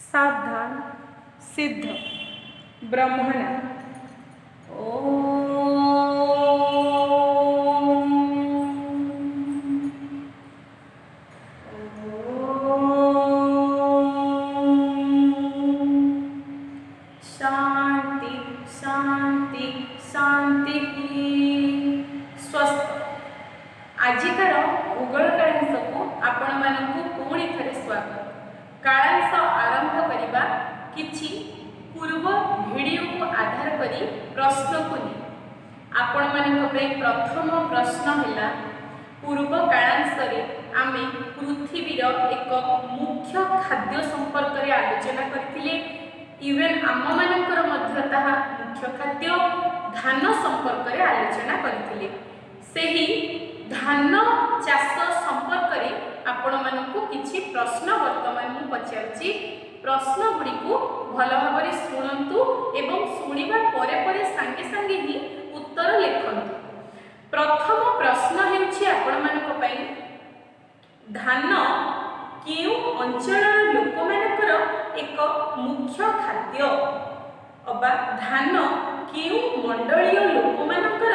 सावधान, सिद्ध, ब्रह्मण। शांति शांति शांति स्वस्थ। आजिकार भूगोल कालांश को आपण मानकु पुणी थरे स्वागत। कालांश आरंभ करिबा किछि पूर्व वीडियो को आधार करी प्रश्न को नि आपण मानक पे प्रथम प्रश्न हैला पूर्व कालांश रे आमे पृथ्वीर एक मुख्य खाद्य संपर्क रे आलोचना करथिले। इवेन आम मानकर मध्य ताहा मुख्य खाद्य धान संपर्क रे आलोचना करथिले। सेही धान चाष संपर्क में आपण मानकु किछि प्रश्न वर्तमान मु पचारछि। प्रश्न गुडी को भल भाबरे सुनंतु एवं सुनिबा परे परे संगे संगे ही उत्तर लिखंतु। प्रथम प्रश्न हेउछि आपण मानक पई धान केउ अंचलर लोक मानकर एक मुख्य खाद्य अबा धान केउ मंडलीय लोक मानकर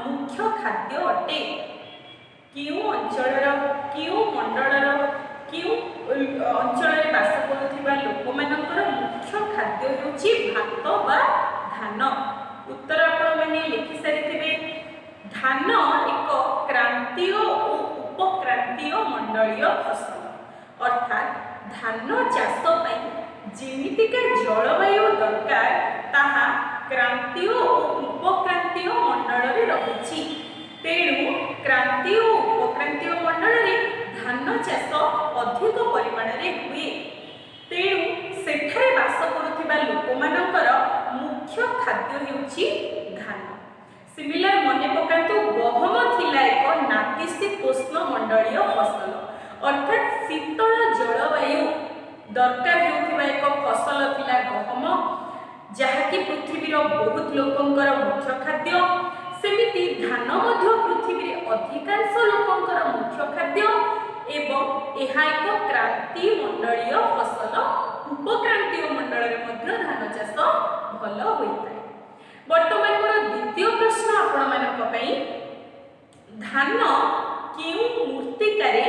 मुख्य खाद्य अटे। केउ अंचलर केउ मंडलर केउ अंचल बास करुथिबा लोक मानकर मुख्य खाद्य हेउछि भात बा धान। उत्तर आपण माने लिखि सारिथिबे। धान एक क्रांतीय और उपक्रांतीय मंडलीय फसल अर्थात धान चाष पई जेमितिका जलवायु दरकार ताहा क्रांतीय और उपक्रांतीय मंडल रे रहुछि। तेणु क्रांतीय और उपक्रांतीय मंडल रे धान चाष अधिक परिमाण रे हुए। तेणु सेठारे बास करुथिबा लोक मानकर मुख्य खाद्य हेउछि धान। सिमिलर मने पकांतु गहम थिला एक नातिशीतोष्ण मंडलीय फसल अर्थात शीतल जलवायु दरकार हेउथिबा एक फसल थिला गहम जहाँकि पृथ्वीर बहुत लोकंकर मुख्य खाद्य। सेमिति धान मध्य पृथ्वी अधिकांश लोकंकर मुख्य खाद्य एवं एहा एक क्रांति मंडलीय फसल। उपक्रांतीय मंडल रे मध्य धान चाष भल होइताय। वर्तमान मोर द्वितीय प्रश्न आपण मानक पई धान केउ मूर्तिकारे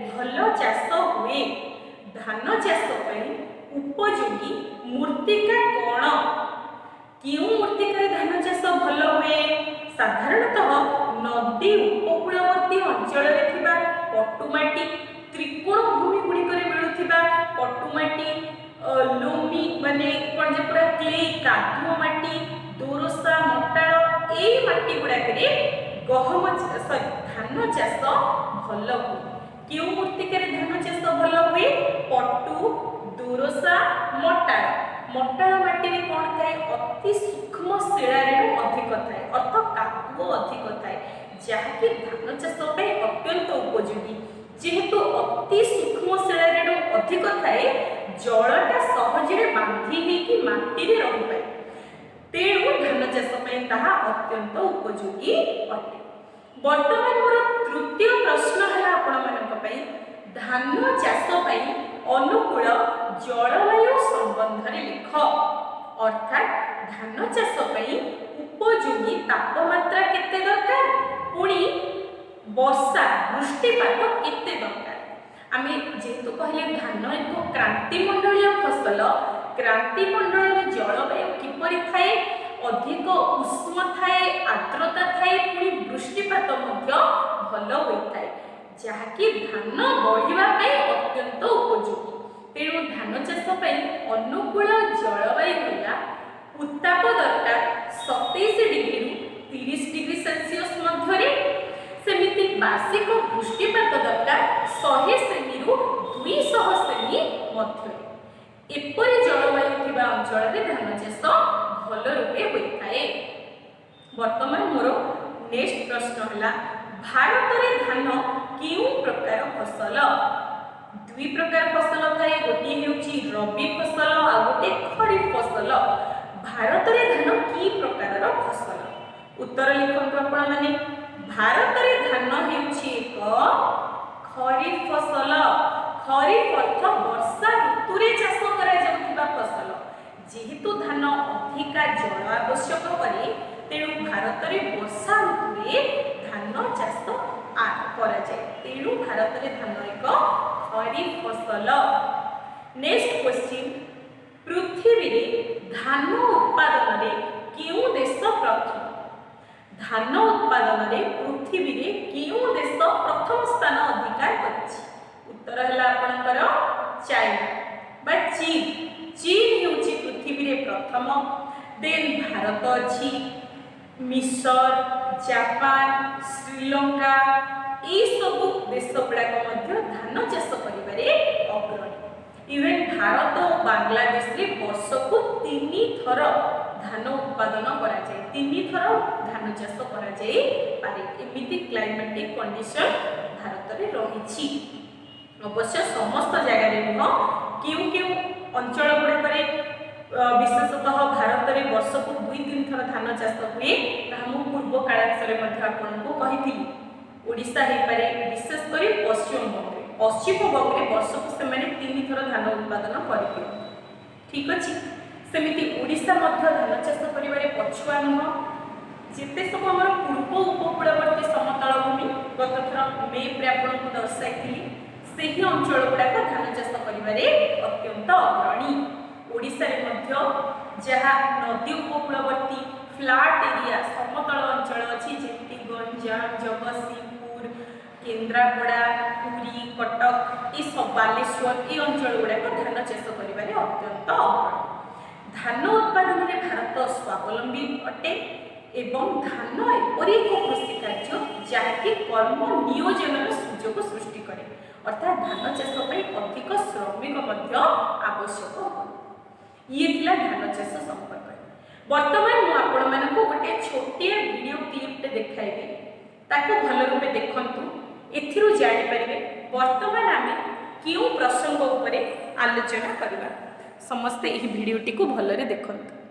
भल चाष हुए। धान चाष पई उपयोगी मूर्तिका कोण? केउ मूर्तिकारे धान चाष भल हुए? साधारणतः नदी उपकूलवर्ती अंचल रे थिबा पटुमाटी त्रिकोण भूमि गुडी करे मिलुथिबा पटुमाटी लोमी माने कोन जे पूरा क्ले कादुओ माटी दोरसा मटाळ एई माटी गुडा करे गहम धान चाष भल हुए। केउ मूर्तिकारे धान चाष भल हुए? पटु दोरसा मटाळ। मटाळ माटी रे कोन थाए अति सूक्ष्म शिला रे अधिक थाए अर्थात कादुओ अधिक थाए जहाँकि धान चाष पे अत्यंत उपयोगी। जेहेतु अति सूक्ष्म शिला रे अधिक थाए जलटा सहजरे बांधी हेकि माटी रे रहि पाए। तेणु धान चाष पे ताहा अत्यंत उपयोगी अटे। वर्तमान मोर तृतीय प्रश्न है आपण मानक पई धान चाष पई अनुकूल जलवायु संबंध रे लिख। अर्थात धान चाष पई उपयोगी तापमात्रा केते दरकार पुणी वर्षा वृष्टिपात केते दरकार। आमे जेतु कहले धान एक क्रांति मंडलीय फसल। क्रांति मंडल रे जलवायु किपरि थाए? अधिक उष्ण थाए आर्द्रता थाए पुणी वृष्टिपात मध्य भल होइताए जहाँकि धान बढ़िबा पे अत्यंत उपयोगी। तेणु धान चाष पे अनुकूल जलवायु होला उत्ताप दरकार 27 डिग्री रु 30 डिग्री सेल्सियस मध्य रे। सेमिति वार्षिक वृष्टिपात दरकार 100 सेमी रु 200 सेमी मध्य रे। एपरि जलवायु थिबा अंचल रे धान चाष भल रूपे होइताए। वर्तमान मोर नेक्स्ट प्रश्न हला भारत रे धान केउ प्रकार फसल? दुई प्रकार फसल थाए गोटे हेउची रबी फसल आ गोटे खरीफ फसल। भारत रे धान की प्रकार फसल? उत्तर लिखंतु आपण माने। भारत रे धान हेउची एक खरीफ फसल। खरीफ अर्थ वर्षा ऋतु रे चाष करा जाउथि जेहेतु धान अधिका जल आवश्यक करे तेणु भारत में वर्षा ऋतु में धान चाष करा जाए तेणु भारत में धान एक खरीफ फसल। नेक्स्ट क्वेश्चन पृथ्वी रे धान उत्पादन रे केउ देश प्रथम? धान उत्पादन रे पृथ्वी रे केउ देश प्रथम स्थान अधिकार करछि? उत्तर है आपनकर चाइना बा चीन। चीन होउछि पृथ्वी रे प्रथम, देन भारत अछि, मिस्र, जापान, श्रीलंका ये सब देश गुड़ाक मध्य धान चाष करिबारे अग्रणी। इवेन भारत और बांग्लादेश रे वर्ष को 3 थर धान उत्पादन करा जाए, 3 थर धान चाष करा जाए पारे एमिति क्लाइमेटिक कंडीशन भारत रे रहिछि। अवश्य समस्त जगह रे नुह केउ केउ अंचल गुड़ाक विशेषतः भारत में वर्ष को 2-3 थर धान चाष हुए मु पूर्व कालांतर आपको कही। ओडिशा हो पारे विशेषकर पश्चिम बंग में वर्ष को से 3 थर धान उत्पादन करेंगे। ठीक अच्छे सेमती ओडिशा धान चाष कर पछुआ नुह। जिते सब आम पूर्व उपकूलवर्ती समतल भूमि गत थर मेप्रे आपको दर्शाई से ही अंचल गुड़ाक धान चाष कर अत्यंत अग्रणी। ओडिशा रे मध्य जहाँ नदी उपकूलवर्ती फ्लैट एरिया समतल अंचल अच्छी जेमती गंजाम, जगतसिंहपुर, केन्द्रापड़ा, पुरी, कटक ये सब बालेश्वर ये अंचल गुड़ाक धान चाष कर अत्यंत अग्रणी। धान उत्पादन में भारत स्वावलंबी अटे एवं धान एपरी एक कृषि कार्य जहाँकि कर्म नियोजन सुजोग सृष्टि करे अर्थात धान चाष अधिक श्रमिक आवश्यक हो। ये थिला धान चाष संपर्क। वर्तमान मु आपण मानकु गोटे छोटिया वीडियो क्लिप देखाइबे ताको भल रूपे देखंतु एथिरु जानि परिबे वर्तमान आमे केउ प्रसंग उपरे आलोचना करबा। समस्त एही वीडियोटी को भलरे देखंतु।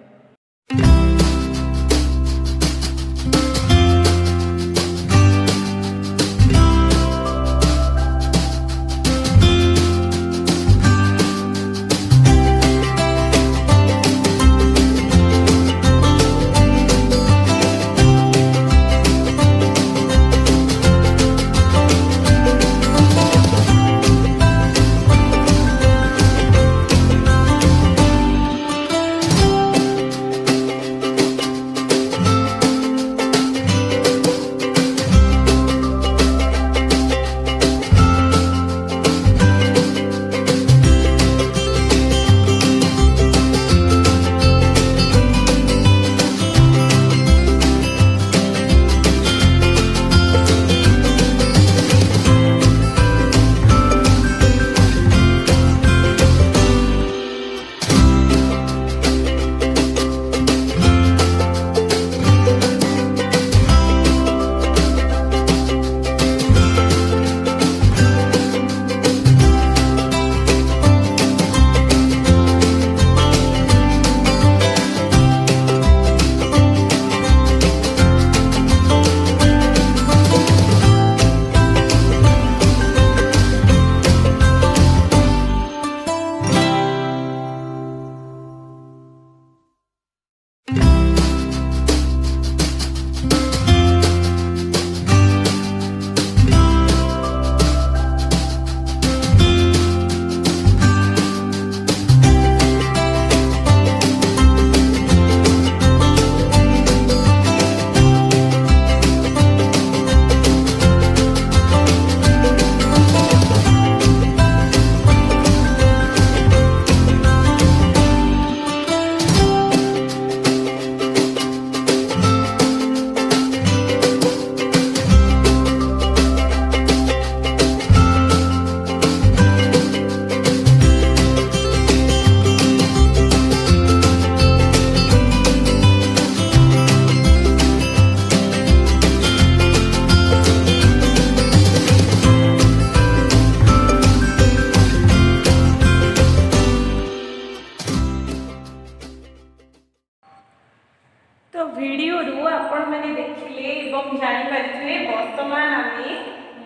वर्तमान आमे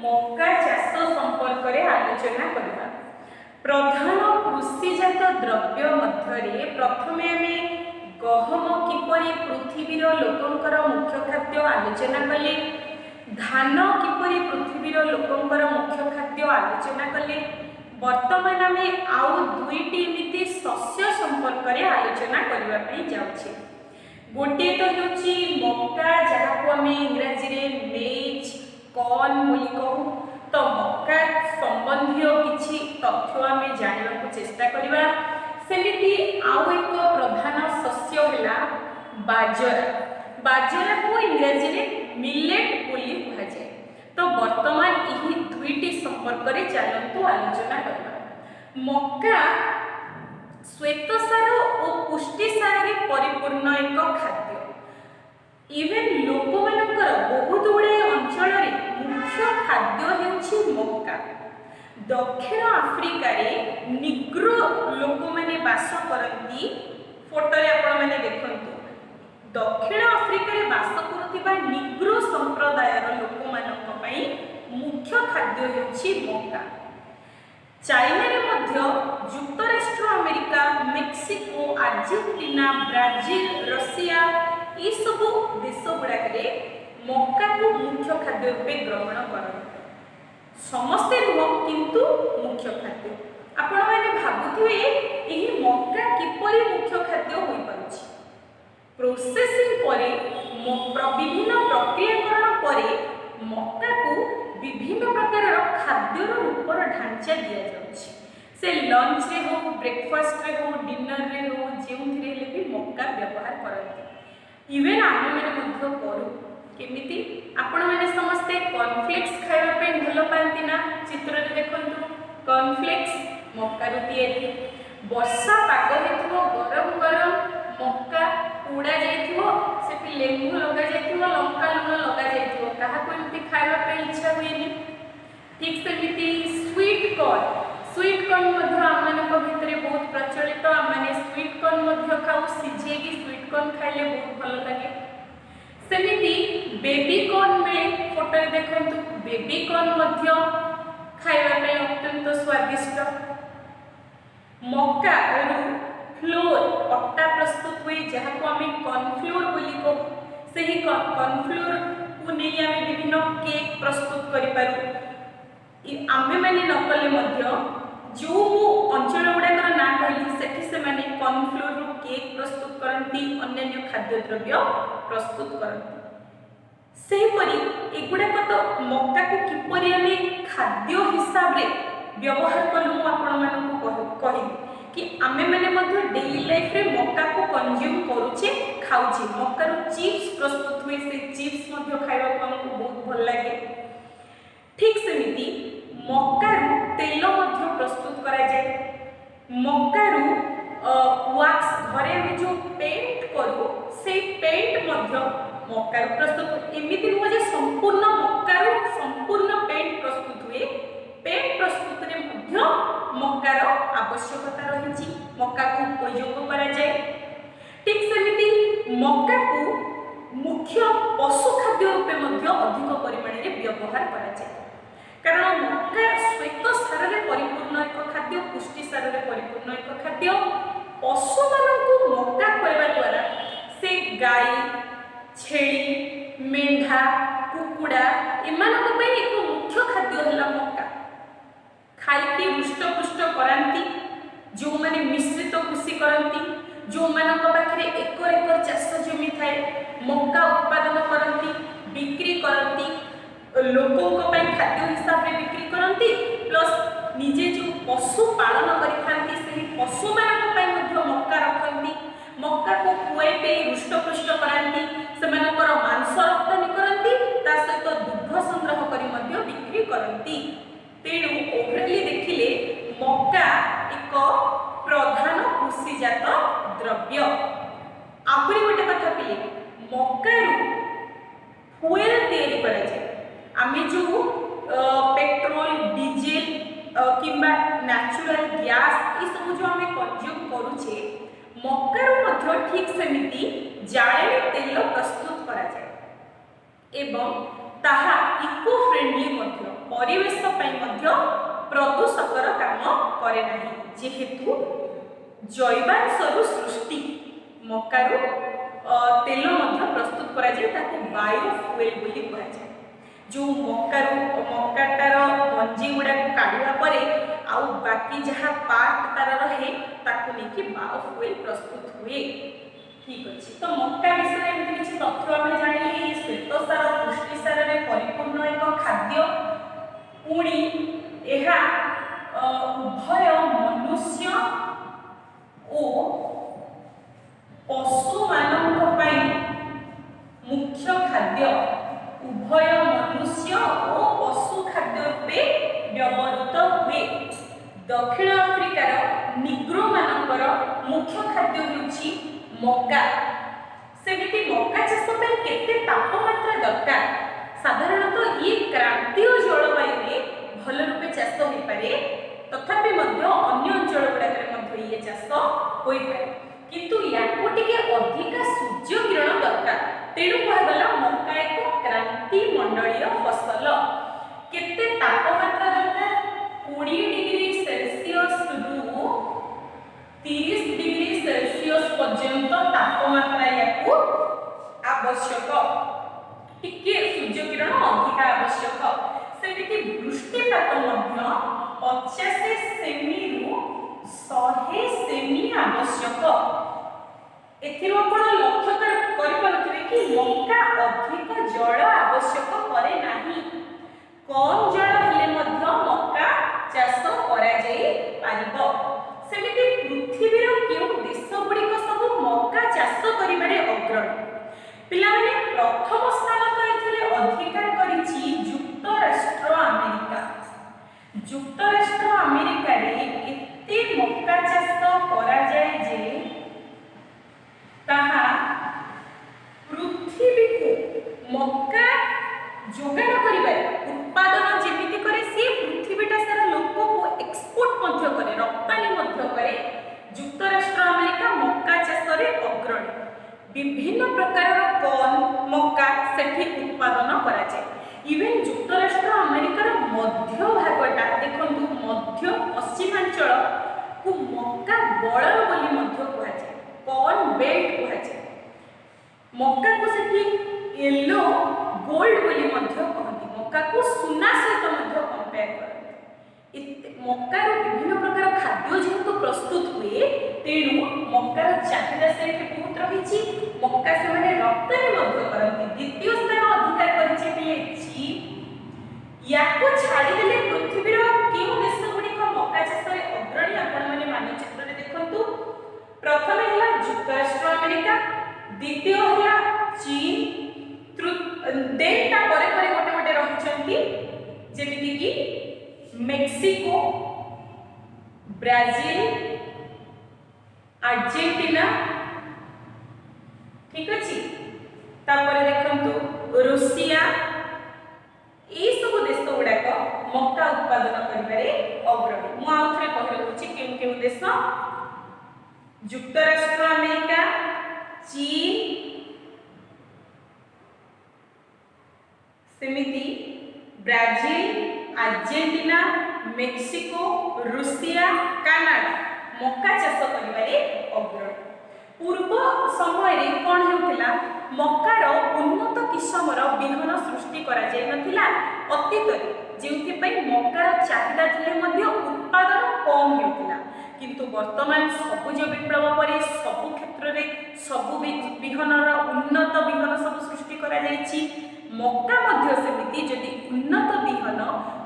मक्का चाष संपर्क रे आलोचना करबा। प्रधान कृषिजात द्रव्य मध्य प्रथमे आमे गहम किपरि पृथ्वीर लोकंकर मुख्य खाद्य आलोचना कले, धान किपरि पृथ्वीर लोकंकर मुख्य खाद्य आलोचना कले। वर्तमान आमे आउ दुईटी एमिति शस्य संपर्क रे आलोचना करबा पई जाउछे। गोटे तो होची मक्का जहाको आमे इंग्रजी रे मेज कॉर्न बोली कहू। तो मक्का संबंधी किछि तथ्य आमे जानिबाकू चेष्टा करबा। सेमिति आउ एक प्रधान शस्य हैला बाजरा। बाजरा को इंग्रजी रे मिलेट बोली कहा जाय। तो वर्तमान एही दुईटी संपर्क रे चलंतु आलोचना करबा। मक्का श्वेतसार और पुष्टिसार रे परिपूर्ण एक खाद्य। इवेन लोक मानकर बहुत गुड़े अंचल रे मुख्य खाद्य हेउछि मक्का। दक्षिण आफ्रिका रे निग्रो लोक माने वास करती। फोटो रे आपण माने देखंतु दक्षिण आफ्रिका रे वास करथिबा निग्रो संप्रदायर लोक मानक पई मुख्य खाद्य हेउछि मक्का। चाइना रे मध्य युक्तराष्ट्र America Mexico Argentina Brazil Russia ये सब देश गुड़ाक मक्का को मुख्य खाद्य रूपे ग्रहण करते। समस्ते नुह किंतु मुख्य खाद्य। आपण मैंने भाबुथिबे एही मक्का किपरि मुख्य खाद्य होई पारुछि। प्रोसेसिंग परे विभिन्न प्रक्रियाकरण परे मक्का को विभिन्न प्रकार खाद्यर रूपर ढांचा दिया जाउछि। से लंच रे हो ब्रेकफास्ट रे हो डिनर रे हो जेउथिरे ले भी मक्का व्यवहार करते। इवेन आमे माने मध्य करू केमिति आपण माने समस्ते कॉर्नफ्लेक्स खाइबा पे भलो पांती ना। चित्र रे देखंतु कॉर्नफ्लेक्स मक्का रो तयारी। वर्षा पाग हेतुओ गरम गरम मक्का उड़ा जाइथिवो सेपि लेंबू लगा जाइथिवो लंका लूण लगा जाइथिवो काहा को एमति खाइबा पे इच्छा होइनी। ठीक सेमिति स्वीट कॉर्न मध्य आमମାନଙ୍କ भितरे बहुत प्रचलित। आमने स्वीट कॉर्न मध्य खाऊ सिझे की स्वीट कॉर्न खाइले बहुत भलो लागे। सेमिति बेबी कॉर्न में फोटो रे देखंतु बेबी कॉर्न मध्य खाइबा पे अत्यंत स्वादिष्ट। मक्का और फ्लोर अट्टा प्रस्तुत हुए जहाँ को आम कॉर्नफ्लोर बोली कहू। से ही कॉर्नफ्लोर को नहीं आम विभिन्न केक प्रस्तुत करिपारू। आमे माने नकले मध्य जो अंचल गुड़ाकर ना कहली सेठी से माने कॉर्नफ्लोर रो केक प्रस्तुत करती अन्य खाद्य द्रव्य प्रस्तुत करती। सेहीपरि एगुड़ाक तो मक्का को किपरि आम खाद्य हिसाब रे व्यवहार कलु आपण मानकु कहि कि आमे माने मध्य डेली लाइफ रे मक्का को कंज्यूम करूचे खाउचे। मक्का रो चिप्स प्रस्तुत हुए से चिप्स मध्य खाइबा को हमको बहुत भल लागे। ठीक सेमिति मक्का रो तेल मध्य प्रस्तुत करा जाय। मक्का रो वैक्स घरे हम जो पेंट करू से पेंट मध्य मक्का रो प्रस्तुत। एमिति नुह जे संपूर्ण मक्का रो संपूर्ण पेंट प्रस्तुत हुए। पेंट प्रस्तुत रे मध्य मक्का रो आवश्यकता रहिछि। मक्का को उपयोग करा जाय। ठीक सेमिति मक्का को मुख्य पशु खाद्य रूपे मध्य अधिक परिमाण रे व्यवहार करा जाय। कारण मक्का श्वेत सार रे परिपूर्ण एक खाद्य पुष्टि सार रे परिपूर्ण एक खाद्य। पशु मानकु मक्का खाइबा द्वारा से गाय छेली मेंढा कुकुड़ा एमानक पे एक मुख्य खाद्य होला मक्का। खाइके हृष्टपुष्ट करांती। जो माने मिश्रित कृषि करती जो मानक पाखरे एकर एकर चाष जमी थाए मक्का उत्पादन करती बिक्री करती लोकों खाद्य हिसाब रे बिक्री करती। प्लस निजे जो पशु पालन करिथांती से पशु मानक पई मध्य मक्का रखती। मक्का को खुआई पे हृष्टपुष्ट करांती सेमानकर मांस रप्तानी करती ता सहित दुग्ध संग्रह करी मध्य बिक्री करती। तेणु ओभरली देखिले मक्का एक प्रधान कृषिजात द्रव्य। आहुरी गोटे कथा पिले मक्का रु फुएल तैयारी करा जाय। आमे जो पेट्रोल डीजेल किंबा नेचुरल गैस ये सब जो आमे कंज्यूम करूचे मक्का रु मध्य ठीक सेमिति जाळेनी तेल प्रस्तुत करा जाय एवं ताहा इको फ्रेंडली मध्य परिवेश पई मध्य प्रदूषकर काम करे नाही। जेहेतु जैवांशरू सृष्टि मक्कारु तेल मध्य प्रस्तुत करा जाए ताको बायोफुएल बोली कहा जाए। जो मक्काटार मंजी गुड़ा काढ़ा परे आउ बाकी जहाँ पार्ट तार रहे ताको लेके बायोफुएल प्रस्तुत हुए। ठीक अच्छे तो मक्का विषय एमती किसी तथ्य आम जानी श्वेतसार पुष्टिसार परिपूर्ण एक खाद्य पुणी उभय मनुष्य और पशु मानक पई मुख्य खाद्य उभय मनुष्य और पशु खाद्य रूपे व्यवहृत हुए। दक्षिण आफ्रिकार निग्रो मानकर मुख्य खाद्य होछि मक्का। सेमिति मक्का चाष पे केते तापमात्रा दरकार? साधारणतः ये क्रांतीय जलवायु में भल रूपे चाष हो पारे तथापि मध्य अन्य अंचल गुड़ाक मध्य ये चाष हो पारे किंतु याको टिके अधिका सूर्य किरण दरकार। तेणु कहगला मक्का एक क्रांति मंडलीय फसल। केते तापमात्रा दरकार? 20 डिग्री सेल्सियस रु 30 डिग्री सेल्सियस पर्यंत तापमात्रा याको आवश्यक। टिके सूर्य किरण अधिक आवश्यक। सेमिति वृष्टिपात मध्य 50 सेमी रु 100 सेमी आवश्यक। एथिरो आपण लक्ष्य करि पारुथिबे कि मक्का अधिक जल आवश्यक करे नाही। कम जल हेले मध्य मक्का चाष करा जाई पारिबो। सेमिति पृथ्वीर केउ देश गुड़िक सब मक्का चाष करिबारे अग्रणी? पिलाने प्रथम स्थान तो एथिरे अधिकार करिछि युक्तराष्ट्र अमेरिका। युक्तराष्ट्र अमेरिका रे एते मक्का चाष करा जाय जे ताहा पृथ्वी को मक्का जोगाण करिबारे उत्पादन जेमिति करे से पृथ्वीटा सारा लोक को एक्सपोर्ट मध्य करे रप्तानी मध्य करे। युक्तराष्ट्र अमेरिका मक्का चाष रे अग्रणी। विभिन्न प्रकार कॉर्न मक्का सेठी उत्पादन करा जाय। इवेन युक्तराष्ट्र अमेरिकार मध्य भागटा देखंतु मध्य पश्चिमांचल को मक्का बळ बोली मध्य कहा जाय। कॉर्न बेल्ट कहा जाय। मक्का को सेठी येलो गोल्ड बोली मध्य कहंती। मक्का को सुना सहित मध्य कंपेयर करते। मक्कार विभिन्न प्रकार खाद्य जेहेतु प्रस्तुत हुए तेणु मक्कार चाहिदा सेठी बहुत रहिछि। मक्का से माने रप्तानी मध्य करंती। द्वितीय स्थान अधिकार करिछि पिले चीन। याको छाड़ी देले पृथ्वीर केउ देश गुड़िक मक्का चाष रे अग्रणी आपण माने मानचित्र रे देखंतु। प्रथम है युक्तराष्ट्र अमेरिका, द्वितीय है चीन, देन ता परे परे गोटे गोटे रहिछंती जेमिति कि मेक्सिको, ब्राजील, अर्जेंटीना। ठीक अछि। तापर देखंतु रूसिया ए सब देश गुड़ाक मक्का उत्पादन करिबारे अग्रणी। मु आउथरे कहि रहउछि केउ केउ देश युक्तराष्ट्र अमेरिका, चीन, सेमिति Brazil, Argentina, Mexico, Russia, Canada मक्का चाष करिबारे अग्रणी। पूर्व समय रे कोन हेउथिला मक्कार उन्नत किस्मर बिहन सृष्टि करा जाय नथिला अतीत रे जेउथि पई मक्कार चाहिदा थिले मध्य उत्पादन कम हेउथिला। किंतु वर्तमान सबुज विप्लव पर सबु क्षेत्र में सबु बिहनर उन्नत बिहन सब सृष्टि करा जायछि। मक्का मध्य सेमिति जदि उन्नत बिहन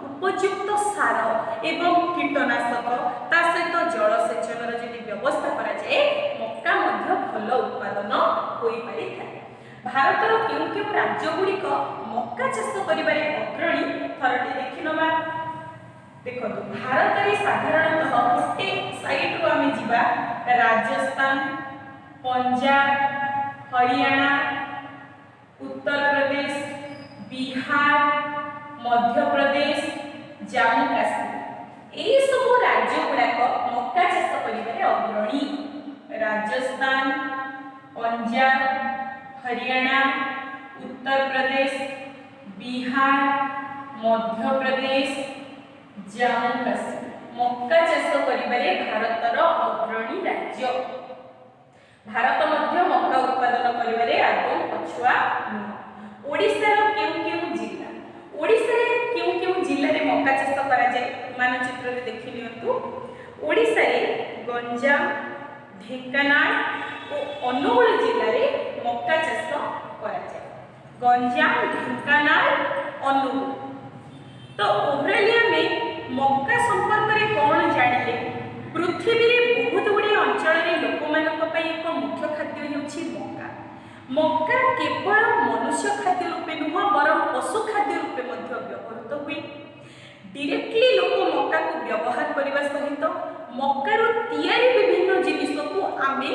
उपयुक्त सार एवं कीटनाशक ता सहित जलसेचन जदि व्यवस्था करा जाए मक्का मध्य भल उत्पादन होई पारि थाए। भारतर केउ केउ राज्य गुड़िक मक्का चाष करिबारे अग्रणी थरटे देखि नबा। देखो भारत में साधारणतः गोटे साइड रो आमे जिबा राजस्थान, पंजाब, हरियाणा, उत्तर प्रदेश, बिहार, मध्य प्रदेश, जम्मू काश्मीर ए सब राज्य गुड़ाक मक्का चाष करिबारे अग्रणी। राजस्थान, पंजाब, हरियाणा, उत्तर प्रदेश, बिहार, मध्य प्रदेश, जम्मू काश्मीर मक्का चाष करिबारे भारतर अग्रणी राज्य। भारत मध्य मक्का उत्पादन करिबारे आदौ पछुआ नुह। ओडिशार केउ केउ जिल्ला ओडिशा रे केउ जिल्ला रे मक्का चाष करा जाय मानचित्र रे देखि नियंतु। ओडिशा रे गंजाम, ढेंकानाल और अनुगुल जिल्ला रे मक्का चाष करा जाय। गंजाम, ढेंकानाल, अनुगुल। तो ओवरऑल में मक्का संपर्क में कौन जानिले? पृथ्वी रे बहुत गुड़े अंचल रे लोक मानक पई एक मुख्य खाद्य हेउछि मक्का। मक्का केवल मनुष्य खाद्य रूपे नुह बरं पशु खाद्य रूपे मध्य व्यवहृत हुए। डायरेक्टली लोक मक्का को व्यवहार करने सहित मक्कार तैयारी विभिन्न जिनिस को आमे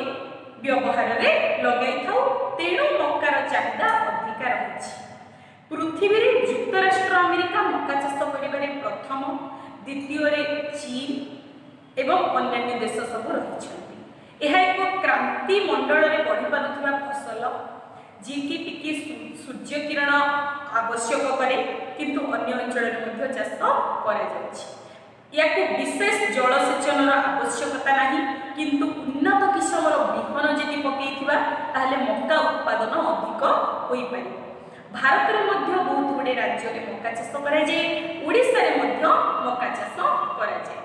व्यवहार रे लगाई थाउ। तेणु मक्कार चाहिदा अधिक रही। पृथ्वी रे युक्तराष्ट्र अमेरिका मक्का चाष करिबारे प्रथम, द्वितीय रे चीन एवं अन्य देश सब रही। यह एक क्रांति मंडल रे बढ़ी पारुथिबा फसल जी की टिके सूर्य किरण आवश्यक करे, किंतु अन्य अंचल रे चाष करा जायछि। याकु विशेष जलसेचन आवश्यकता नाही, किंतु उन्नत किस्मर बिहन जदि पकेइथिबा ताहले मक्का उत्पादन अधिक होई पारिबो। भारत रे मध्य बहुत गुड़े राज्य रे मक्का चाष करा जाय। ओडिशा रे मध्य मक्का चाष करा जाय।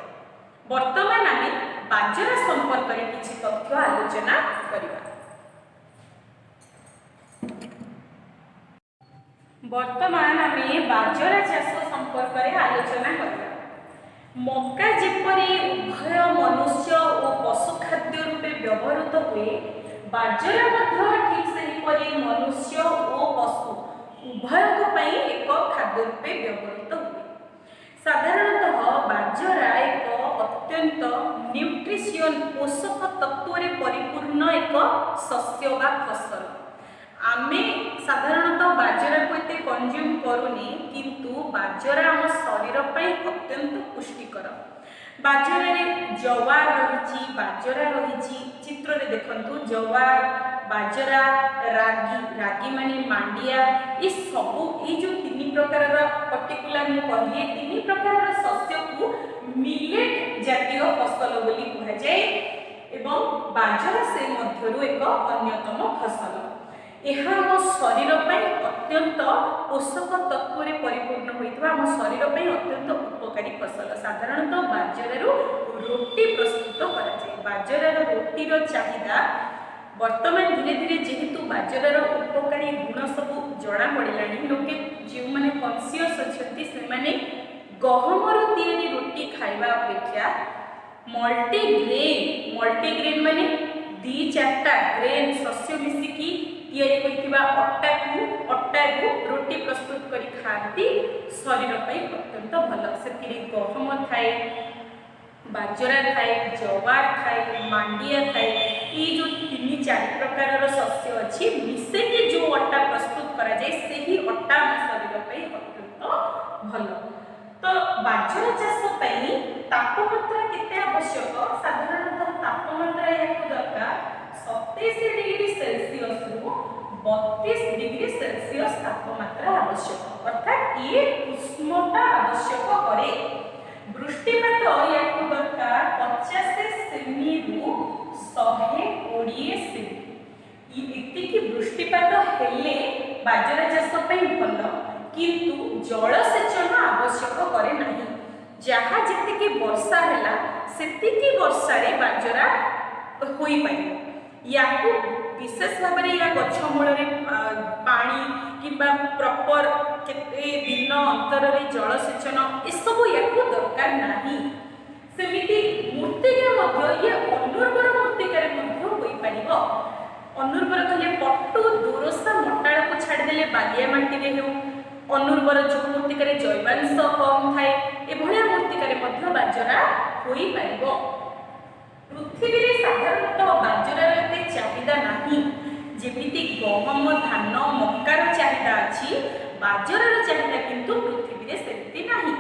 वर्तमान आमे बाजरा संपर्क रे किछि तथ्य आलोचना करिबा। वर्तमान आमे बाजरा चाष संपर्क रे आलोचना करिबा। मक्का जेपरि उभय मनुष्य और पशु खाद्य रूपे व्यवहृत हुए, बाजरा मध्य ठीक सेहिपरि मनुष्य और पशु उभय एक खाद्य रूपे व्यवहृत हुए। साधारणतः बाजरा एक अत्यंत न्यूट्रिशियन पोषक तत्व रे परिपूर्ण एक शस्य बा फसल। आमे साधारणतः बाजरा को एते कंज्यूम करूनी, किंतु बाजरा आम शरीर पई अत्यंत पुष्टिकर। बाजरा रे जवार रही, बाजरा रही, चित्र रे देखंतु जवार, बाजरा, रागी माने मांडिया, ये सब ये जो तीन प्रकार पर्टिकुलर मु कहली तीन प्रकार शस्य को मिलेट जातीय फसल बोली कहा जाए एवं बाजरा से मध्यरु एक अन्यतम फसल। यह आम शरीर पई अत्यंत पोषक तत्व रे परिपूर्ण होइतबा आम शरीर पई अत्यंत उपकारी फसल। साधारणतः बाजरारू रोटी प्रस्तुत करा जाए। बाजरार रोटीर चाहिदा वर्तमान धीरे धीरे जेहेतु बाजरार उपकारी गुण सब जना पड़िलानी, लोके जो माने कॉन्शियस अछंती से माने गहमर तैयारी रोटी खाइबा अपेक्षा मल्टीग्रेन माने दी चारटा ग्रेन शस्य मिसिकी तैयारी होइतिबा अट्टा को रोटी प्रस्तुत करी खाती शरीर पई अत्यंत भल। से गहम थाए, बाजरा थाए, जवार थाए, मांडिया थाए, ये जो तीन चार प्रकार शस्य अच्छी मिसे के जो अट्टा प्रस्तुत करा जाए से ही अट्टा आम शरीर पई अत्यंत भल। तो बाजरा चाष पई तापमात्रा केते आवश्यक? साधारणतः तापमात्रा याकु दरकार 27 डिग्री सेल्सियस रु 32 डिग्री सेल्सियस तापमात्रा आवश्यक, अर्थात ये उष्णता आवश्यक करे। वृष्टिपात याकु दरकार 50 सेमी रु 120 सेमी। ये कि वृष्टिपात हेले बाजरा चाष पई भल, किंतु जलसेचन आवश्यक करे नाही। जहाँ जेतिकी वर्षा हेला सेतिकी वर्षा रे बाजरा होई पारिबो। याकु विशेष भाव में या गछ मूल पानी किंबा प्रॉपर केते दिन अंतर रे जलसेचन एसबू याकु दरकार नाही। सेमिति मूर्तिका मध्य ये अनुर्वर मूर्तिका मध्य होई पारिबो। अनुर्वर कहले पट्टू दोरसा मटाळ को छाड़ देले बालिया माटी रे हेउ, अनुर्वर जो मूर्तिका रे जैवांश कम थाए एभलिया मूर्तिका रे मध्य बाजरा होई पारिबो। पृथ्वी रे साधारणतः बाजरार एते चाहिदा नाही, जेमिति गहम, धान, मक्कार चाहिदा अछि, बाजरार चाहिदा किंतु पृथ्वी रे सेति नाही।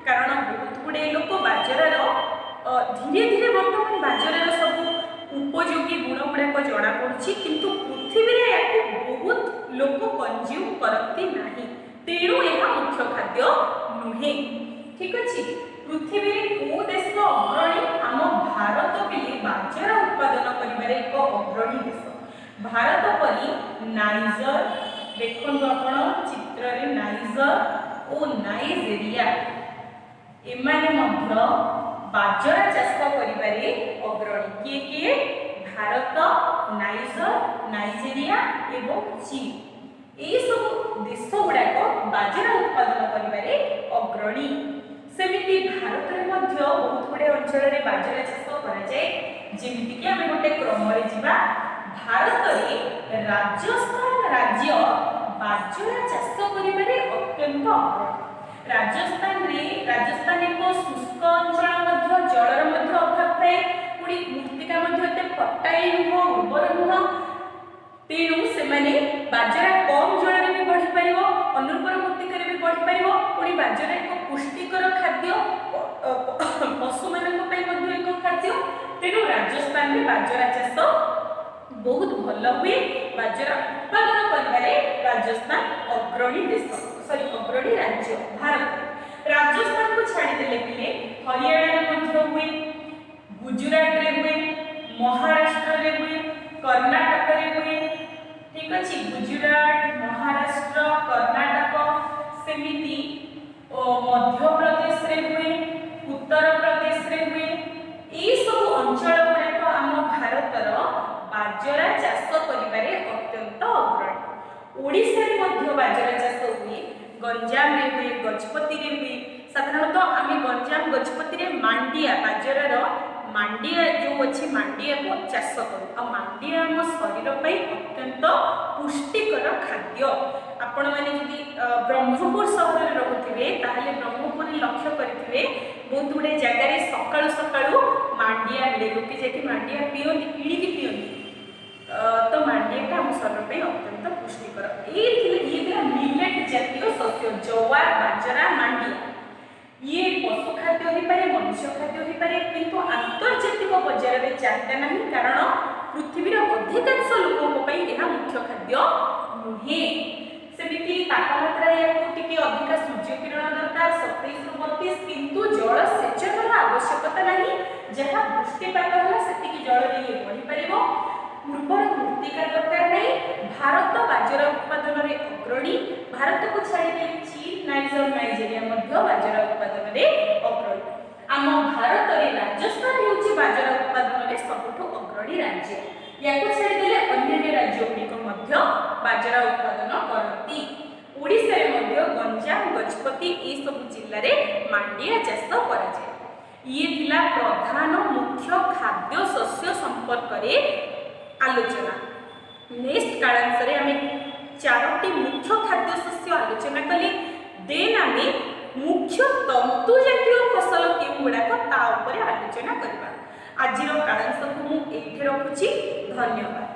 कारण बहुत गुडे लोक बाजरार धीरे धीरे वर्तमान बाजरार सब उपयोगी गुण गुड़ाक जना पड़ुछि, किंतु पृथ्वी रे याकु बहुत लोक कंज्यूम करती नाही, तेणु यह मुख्य खाद्य नुहे। ठीक अछि। पृथ्वी को देश अग्रणी आम भारत भी बाजरा उत्पादन करिबारे एक अग्रणी देश। भारत परी नाइजर देखंतु आपण चित्र रे नाइजर ओ नाइजेरिया एमाने मध्य बाजरा चाष करिबारे अग्रणी। किए किए भारत, नाइजर, नाइजेरिया एवं चीन यही सब देश गुड़ाक बाजरा उत्पादन करिबारे अग्रणी। सेमिति भारत रे मध्य बहुत गुडे अंचल रे बाजरा चाष करा जाय। जेमिति कि आमे गोटे क्रम रे जिबा भारत रे राजस्थान राज्य बाजरा चाष करिबारे अत्यंत अग्रणी। राजस्थान एक शुष्क अंचल मध्य जलर मध्य अभाव थाए। पुणी मृत्तिका मध्य एते फर्टाइल नुह उर्वर नुह तेणु से बाजरा कम जल भी बढ़ी पार अनुर्वर मृत्तिका भी बढ़ी पार। पुणी बाजरा एक पुष्टिकर खाद्य पशु मान एक खाद्य। तेणु राजस्थान में बाजरा चाष बहुत भल हुए। बाजरा उत्पादन करिबारे राजस्थान अग्रणी देश अग्रणी राज्य भारत। राजस्थान को छाड़ीदेले पिले हरियाणा मध्य हुए, गुजरात रे हुए, महाराष्ट्र रे हुए, कर्नाटक रे हुए। ठीक अछि, गुजरात, महाराष्ट्र, कर्नाटक सेमिति मध्य प्रदेश रे हुए, उत्तर प्रदेश रे हुए। ई सब अंचल गुड़ाक आम भारतर बाजरा चाष करिबारे अत्यंत अग्रणी। ओडिशा रे मध्य बाजरा चाष हुए, गंजाम रे हुए, गजपति रे हुए। साधारणतः आमे गंजाम गजपति रे मांडिया बाजरार मांडिया जो अच्छी मांडिया को चाष करूँ। आ मांडिया आम शरीर पर अत्यंत पुष्टिकर खाद्य। आपण मैंने जदि ब्रह्मपुर सहर में रोथे ताहले ब्रह्मपुर लक्ष्य करेंगे बहुत गुड़े जगार सकाळु सकाळु मांडिया मिले। लोके जाकि मांडिया पीओती किणिकी पीओती। तो मांडिया आम शरीर पर अत्यंत पुष्टिकर। ये मिलेट जातीय शस्य जवार बाजरा मांडिया ये पशु खाद्य हो पारे, मनुष्य खाद्य हो पारे, किंतु आंतर्जातिक बजार में चाहिदा नहीं। कारण पृथ्वीर अधिकांश लोकों मुख्य खाद्य नुहे। सेमिति तापमात्रा टिके अधिक सूर्य किरण दरकार 27 ରୁ 32, किंतु जल सेचन आवश्यकता नहीं। जहाँ वृष्टिपात होला सेतिकी जल रे बढ़ी पारिबो। उर्वर मृत्तिका दरकार नहीं। भारत बाजरा उत्पादन रे अग्रणी। भारत को छाड़ी चीन, नाइजर, नाइजेरिया मध्य बाजरा उत्पादन रे अग्रणी। आम भारत रे राजस्थान होउची बाजरा उत्पादन रे सबुठो अग्रणी राज्य। याको छाड़ी देले अन्य राज्य गुड़िक मध्य बाजरा उत्पादन करती। ओडिशा रे मध्य गंजाम, गजपति ए सब जिल्ला रे मांडिया चाष करा जाय। ये थिला प्रधान मुख्य खाद्य शस्य संपर्क रे आलोचना। नेक्स्ट कालांश रे आमे चारोटी मुख्य खाद्य शस्य आलोचना कले। देन आमे मुख्य तंतु जातीय फसल केउ गुड़ाक ता उपरे आलोचना करबा। आजिरो कालांश को मु एठी रखुची। धन्यवाद।